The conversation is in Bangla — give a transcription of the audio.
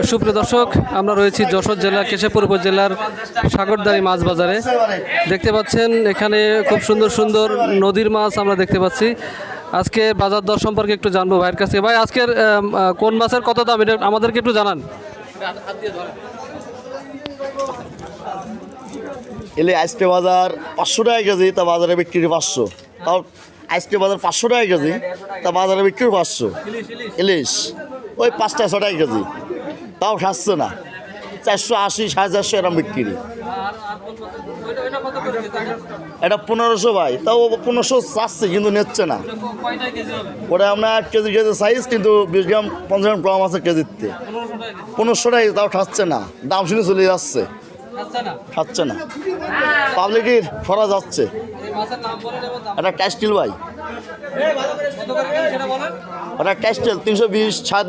সুপ্রিয় দর্শক, আমরা রয়েছি যশোর জেলার কেশবপুর উপজেলার সাগরদাঁড়ি মাছ বাজারে। দেখতে পাচ্ছেন এখানে খুব সুন্দর সুন্দর নদীর মাছ আমরা দেখতে পাচ্ছি। আজকে বাজার দর সম্পর্কে একটু জানবো ভাইয়ের কাছে। ভাই, আজকের কোন মাছের কত দাম এটা আমাদেরকে একটু জানান। এলে আজকে বাজার 500 টাকা কেজি, তা বাজারে বিক্রি 500। তাও আজকে বাজার 500 টাকা কেজি, তা বাজারে বিক্রি 500। ইলিশ ওই 500-6 টাকা কেজি, তাও খাচ্ছে না। 480, 450 এরকম বিক্রি। এটা 1500 ভাই, তাও 1500 চাচ্ছে কিন্তু নিচ্ছে না। ওটা আপনার 1 কেজি সাইজ, কিন্তু 20 গ্রাম 50 গ্রাম কম আছে কেজিতে। 1500 টাকা, তাও খাচ্ছে না। দাম শুনে চলে যাচ্ছে, খাচ্ছে না। পাবলিকের ফরা যাচ্ছে। এটা ক্যাস্টিল ভাই, ওটা ক্যাস্টেল 320, 350।